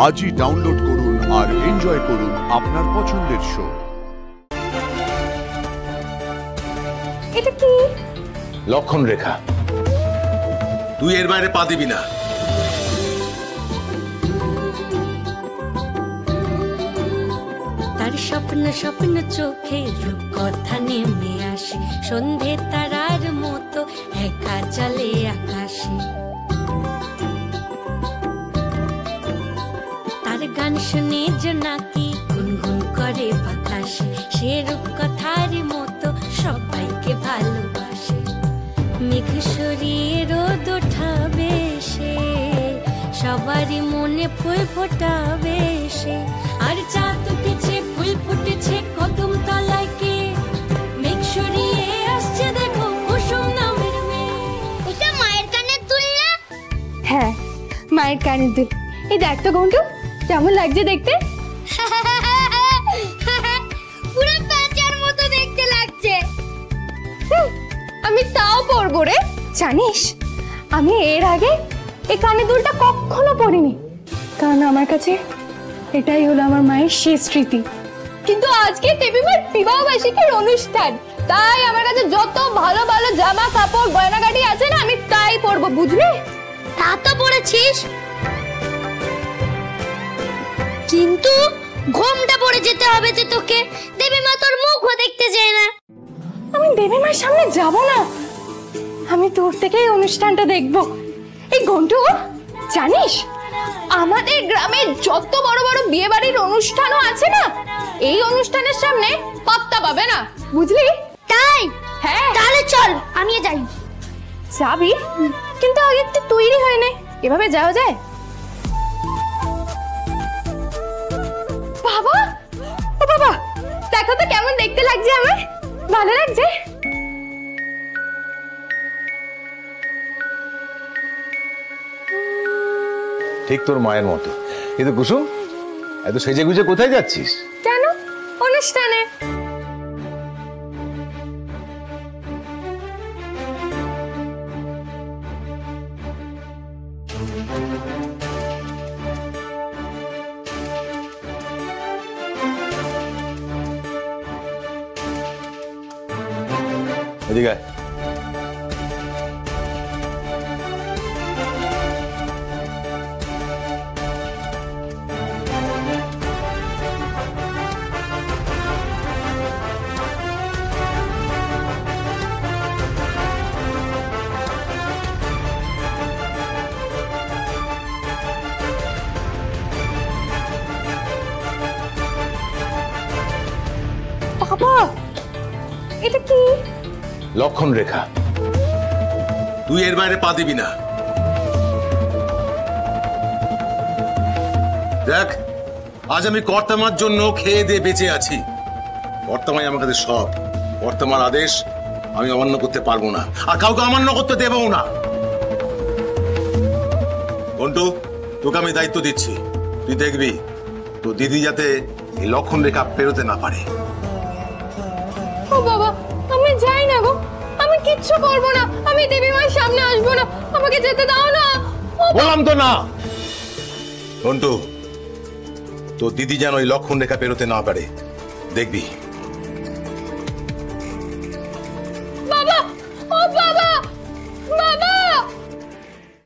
আজই ডাউনলোড করুন আর এনজয় করুন আপনার পছন্দের শো। এটা কি? লক্ষণ রেখা। তুই এর বাইরে পা দিবি না। তার স্বপ্ন স্বপ্ন চোখে রূপকথা নেমে আসে, সন্ধে তারার মতো একা চলে আকাশে। তার গান শুনে জোনাকি গুনগুন করে বাতাসে, সে রূপকথার মতো সবাইকে ভালোবাসে। মেঘ সরিয়ে রোদ ওঠাবে সে, সবারই মনে ফুল ফোটাবে সে। আর চাঁদ উঠেছে, ফুল ফুটেছে কদম তলায় কে, মেঘ সরিয়ে আসছে দেখো কুসুম নামের মেয়ে। এটা মায়ের কানের দুল না? হ্যাঁ, মায়ের কানের দুল। এই দেখ তো ঘন্টু, কেমন লাগছে দেখতে? পুরো প্যাঁচার মতো দেখতে লাগছে। আমি তাও পরবো রে। জানিস, আমি এর আগে এই কানের দুলটা কখনো পরিনি, কারণ আমার কাছে এটাই হলো আমার মায়ের শেষ স্মৃতি। কিন্তু আজকে দেবীমার বিবাহ বার্ষিকীর অনুষ্ঠান, তাই আমার কাছে যত ভালো ভালো জামা কাপড় গয়নাগাটি আছে না, আমি তাই পরবো, বুঝলি? তা তো পড়েছিস, কিন্তু ঘোমটা পরে যেতে হবে যে তোকে। দেবীমা তোর মুখও দেখতে চায় না। আমি দেবীমার সামনে যাব না, আমি দূর থেকেই অনুষ্ঠানটা দেখবো। এই ঘন্টু, জানিস আমাদের গ্রামে যত বড় বড় বিয়ে বাড়ির অনুষ্ঠানও আছে না, এই অনুষ্ঠানের সামনে পাত্তা পাবে না, বুঝলি? তাই? হ্যাঁ। তাহলে চল, আমিও যাই। যাবি? কিন্তু আগে একটু তৈরি হয়ে নে, এভাবে যাওয়া যায়? বাবা, ও বাবা, দেখো তো কেমন দেখতে লাগছে আমার, ভালো লাগছে? ঠিক তোর মায়ের মতো। কিন্তু কুসুম, এত সেজে গুজে কোথায় যাচ্ছিস? কেন? অনুষ্ঠানে। এদিকে আয়। বাবা, এটা কি? লক্ষণ রেখা। তুই এর বাইরে পা দিবি না। দেখ, আজ আমি কর্তামার জন্য খেয়ে দিয়ে বেঁচে আছি। কর্তামাই আমার কাছে সব। কর্তামার আদেশ আমি অমান্য করতে পারবো না, আর কাউকে অমান্য করতে দেবও না। ঘন্টু, তোকে আমি দায়িত্ব দিচ্ছি, তুই দেখবি তো দিদি যাতে এই লক্ষণ রেখা পেরোতে না পারে। ও বাবা, আমি যাই না গো, আমি কিচ্ছু করবো না, আমি দেবীমার সামনে আসবো না, আমাকে যেতে দাও না। বললাম তো না। ঘন্টু, তো দিদি যেন ওই লক্ষণ রেখা পেরোতে না পারে, দেখবি